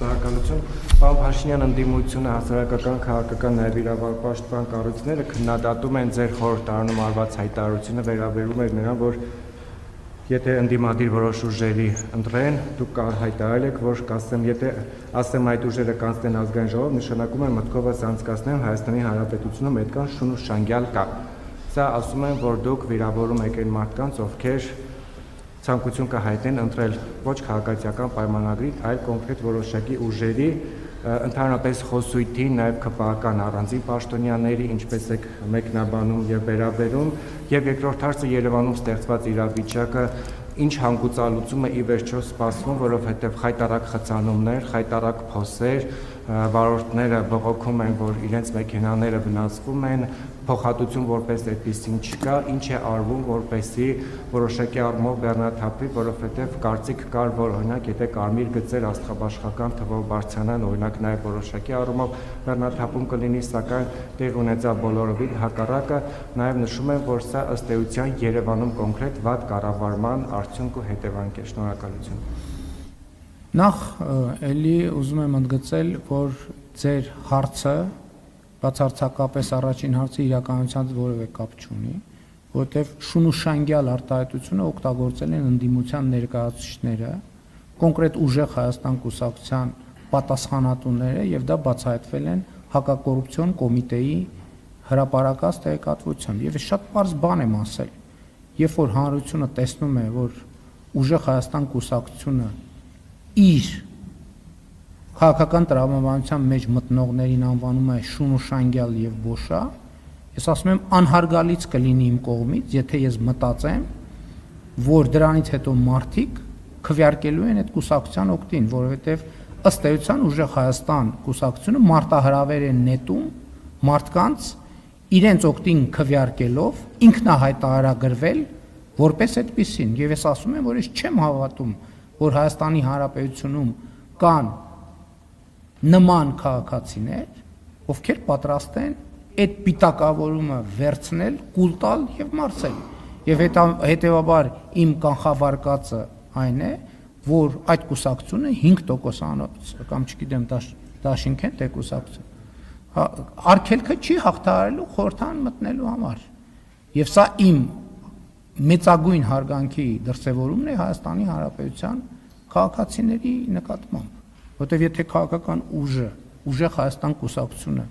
Շնորհակալություն։ Պարոն Փաշինյան, ընդդիմությունը, հասարակական, քաղաքական, նաև իրավապաշտպան կառույցները քննադատում են ձեր խորհրդ տարնում արված հայտարարությունը վերաբերում էր նրան, որ եթե ընդդիմադիր որոշ ուժերի ընտրեն, դուք հայտարարել եք, որ կասեմ, եթե ասեմ այդ ուժերը կանցնեն ազգային ժողով, նշանակում է մտքովս անցկացնեմ Հայաստանի Հանրապետությունում այդքան շուն ու շանգյալ կա։ Սա ասում են, որ դուք վիրավորում եք այն մարդկանց, ովքեր ցանկություն կհայտնեն ընտրել ոչ քաղաքացիական պայմանագրի, այլ կոնկրետ որոշակի ուժերի, ընդհանրապես խոսույթի, նաև ԿՊԱ-ական առանձին պաշտոնյաների, ինչպես եք մեկնաբանում եւ վերաբերում, եւ երկրորդ հարցը Երևանում ստեղծված իրավիճակը ինչ հանգուցալուծում է ի վերջո սպասվում, որովհետև խայտարակ խցանումներ, խայտարակ փոսեր, վարորդները բողոքում են, որ իրենց մեքենաները վնասվում են, փոխհատուցում որպես այդպեսին չկա, ինչ է արվում, որպեսզի որոշակի առումով բեռնաթափվի, որովհետև կարծիք կար, որ օրինակ եթե կարմիր գծեր աստղաբաշխական թվով բարձրանան, օրինակ նաև որոշակի առումով բեռնաթափում կլինի, սակայն տեղ ունեցավ բոլորովին հակառակը, նաև նշում են, որ սա ըստ էության Երևանում կոնկրետ վատ կառավարման արդյունք ու հետևանք է։ Շնորհակալություն։ Նախ էլի ուզում եմ ընդգծել, որ ձեր հարցը բացարձակապես առաջին հարցը իրականության որևէ կապ չունի, որովհետև շունուշանգյալ արտահայտությունը օգտագործել են ընդդիմության ներկայացուցիչները, կոնկրետ ուժեղ Հայաստան կուսակցության պատասխանատուները եւ դա բացահայտվել են հակակոռուպցիոն կոմիտեի հրապարակած տեղեկատվությամբ եւ շատ պարզ բան եմ ասել, երբ որ հանրությունը տեսնում է, որ ուժեղ Հայաստան կուսակցությունը իր քաղաքական տրամաբանության մեջ մտնողներին անվանում է շունուշանգյալ եւ բոշա, ես ասում եմ անհարգալից կլինի իմ կողմից, եթե ես մտածեմ, որ դրանից հետո մարդիկ քվեարկելու են այդ կուսակցության օգտին, որովհետեւ ըստ էության ուժեղ Հայաստան կուսակցությունը մարտահրավեր է նետում մարդկանց իրենց օգտին քվեարկելով ինքնահայտարարագրվել որպես այդպեսին, եւ ես ասում եմ, որ ես չեմ հավատում, որ Հայաստանի Հանրապետությունում կան նման քաղաքացիներ, ովքեր պատրաստ են այդ պիտակավորումը վերցնել, կուլ տալ եւ մարսել։ Եվ հետեւաբար իմ կանխավարկածը այն է, որ այդ կուսակցությունը 5% կամ չգիտեմ դաշինք են թե կուսակցություն արգելքը չի հաղթահարելու խորհրդան մտնելու համար։ Եվ սա իմ մեծագույն հարգանքի դրսևորումն է Հայաստանի Հանրապետության քաղաքացիների նկատմամբ, որտեղ եթե քաղաքական ուժը, ուժեղ Հայաստան կուսակցությունը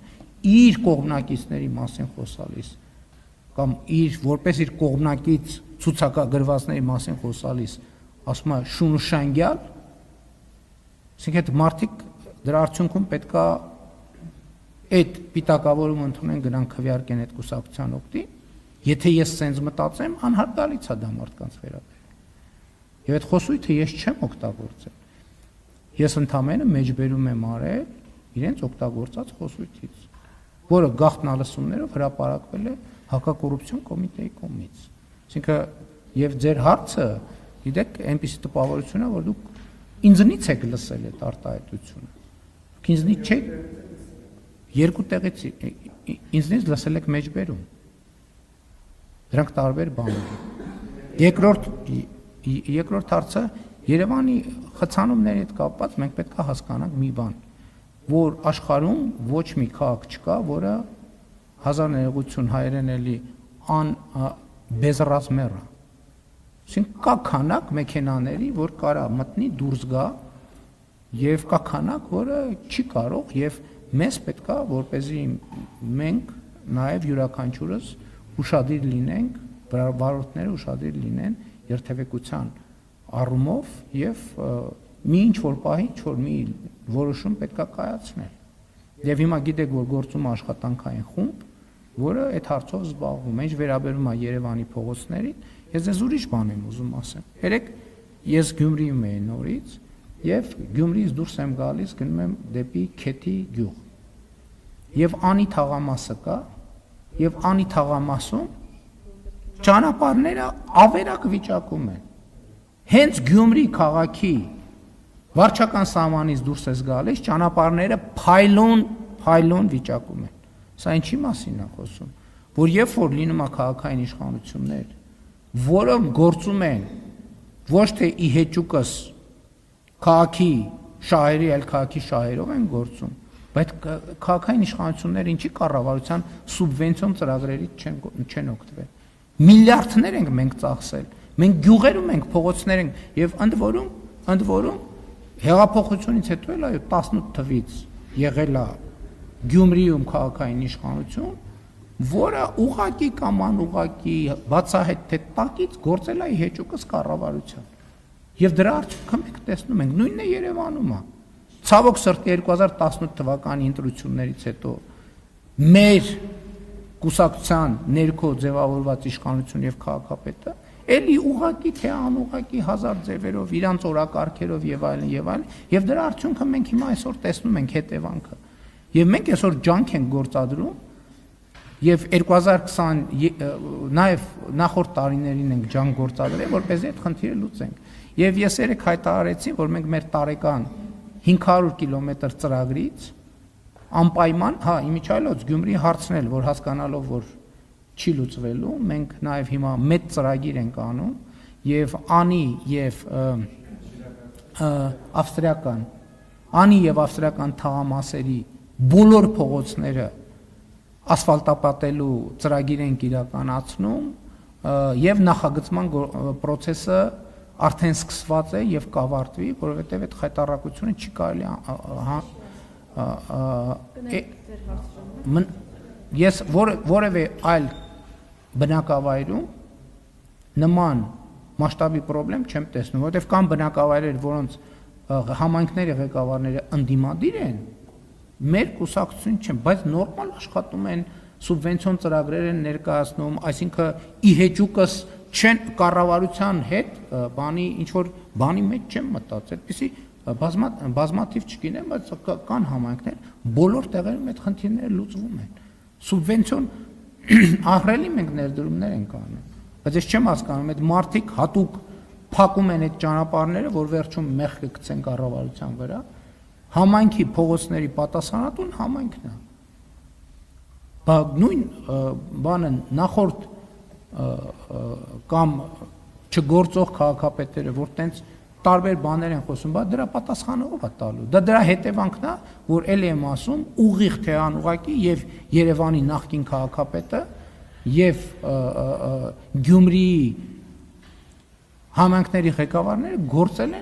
իր կողմնակիցների մասին խոսալիս կամ որպես իր կողմնակից ցուցակագրվածների մասին խոսալիս ասում է շունուշանգյալ, ասենք այդ մարդիկ դրա արդյունքում պետքա այդ պիտակավորումը ընդունեն գնան քվեարկեն այդ կուսակցության օգտին, եթե ես սենց մտածեմ, անհարգալից է դա մարդկանց վերաբերել։ Եվ այդ խոսույթը ես չեմ օգտագործել։ Ես ընդամենը մեջբերում եմ արել իրենց օգտագործած խոսույթից, որը գաղտնալսումներով հրապարակվել է հակակոռուպցիոն կոմիտեի կողմից։ Այսինքն եւ ձեր հարցը, գիտեք, այնպիսի տպավորություն է, որ դուք ինձնից եք լսել այդ արտահայտությունը։ Դուք ինձնից չեք երկու տեղից ինձնից լսել եք մեջբերում։ Դրանք տարբեր բաներ են։ Երկրորդ հարցը Երևանի խցանումների հետ կապված մենք պետք է հասկանանք մի բան, որ աշխարհում ոչ մի քաղաք չկա, որը հազար ներողություն հայերեն էլի բեզռազմերա։ Այսինքն կա քանակ մեքենաների, որ կարա մտնի դուրս գա եւ կա քանակ, որը չի կարող եւ մեզ պետքա որպեսզի մենք նաեւ յուրաքանչյուրս ուշադիր լինենք, վարորդները ուշադիր լինեն երթևեկության առումով եւ մի ինչ որ պահի ինչ որ մի որոշում պետքա կայացնել։ Եվ հիմա գիտեք, որ գործում աշխատանքային խումբ, որը այդ հարցով զբաղվում է, ինչ վերաբերում է Երևանի փողոցներին, ես ձեզ ուրիշ բան եմ ուզում ասեմ։ Երեք ես Գյումրիում եի նորից եւ Գյումրիից դուրս եմ գալիս, գնում եմ դեպի Քեթի գյուղ։ Եվ անի թաղամասը կա, եւ անի թաղամասում ճանապարհները ավերակ վիճակում են։ Հենց Գյումրի քաղաքի վարչական սահմանից դուրս ես գալիս, ճանապարհները փայլուն վիճակում են։ Սա ինչի մասին է խոսում, որ երբ որ լինում է քաղաքային իշխանություններ, որոնք գործում են ոչ թե ի հեճուկս քաղաքի շահերի այլ քաղաքի շահերով են գործում, բայց քաղաքային իշխանությունները ինչի կառավարության սուբվենցիոն ծրագրերից չեն օգտվել։ Միլիարդներ ենք մենք ծախսել, մենք գյուղերում ենք, փողոցներ ենք, եւ ընդ որում հեղափոխությունից հետո էլ այո 18 թվից եղել է Գյումրիում քաղաքային իշխանություն, որը ուղղակի կամ անուղղակի բացահայտ թե տակից գործել է հեճուկս կառավարության։ Եվ դրա արդյունքը մենք տեսնում ենք, նույնն է Երևանում է։ Ցավոք սրտի 2018 թվականի ընտրություններից հետո մեր կուսակցության ներքո ձևավորված իշխանություն եւ քաղաքապետը էլի ուղղակի թե անուղղակի հազար ձևերով իրանց օրակարգերով եւ այլն, եւ դրա արդյունքը մենք հիմա այսօր տեսնում ենք հետևանքը։ Եվ մենք այսօր ջանք ենք գործադրում եւ 2020 նաեւ նախորդ տարիներին ենք ջանք գործադրել, որպեսզի այդ խնդիրը լուծենք։ Եվ ես երեք հայտարարեցի, որ մենք մեր տարեկան 500 կիլոմետր ծրագրից անպայման, իմիջիայլոց Գյումրի հարցնել, որ հասկանալով, որ չի լուծվելու, մենք նաեւ հիմա մեծ ծրագիր ենք անում եւ Անի եւ ավստրիական թաղամասերի բոլոր փողոցները ասֆալտապատելու ծրագիր ենք իրականացնում եւ նախագծման process-ը արդեն սկսված է եւ կավարտվի, որովհետեւ այդ խայտարակությունը չի կարելի ես որևէ այլ բնակավայրում նման մասշտաբի խնդրեմ չեմ տեսնում, որովհետեւ կան բնակավայրեր, որոնց համայնքների ղեկավարները ընդդիմադիր են, մեր կուսակցություն չեն, բայց նորմալ աշխատում են, սուբվենցիոն ծրագրեր են ներկայացնում, այսինքն ի հեճուկս չեն կառավարության հետ բանի ինչ որ բանի մեջ չեմ մտածել, այդպեսի բազմաթիվ չգինեմ, բայց կան համայնքներ, բոլոր տեղերում այդ խնդիրները լուծվում են։ Սուբվենցիոն ահռելի մենք ներդրումներ ենք անում, բայց ես չեմ հասկանում, այդ մարդիկ հատուկ փակում են այդ ճանապարհները, որ վերջում մեղքը գցեն կառավարության վրա, համայնքի փողոցների պատասխանատուն համայնքն է։ Նույն բանը նախորդ կամ չգործող քաղաքապետերը, որ տենց տարբեր բաներ են խոսում, բայց դրա պատասխանը ով է տալու։ Դա դրա հետևանքն է, որ ելի եմ ասում, ուղիղ թե անուղղակի եւ Երևանի նախկին քաղաքապետը եւ Գյումրիի համայնքների ղեկավարները գործել են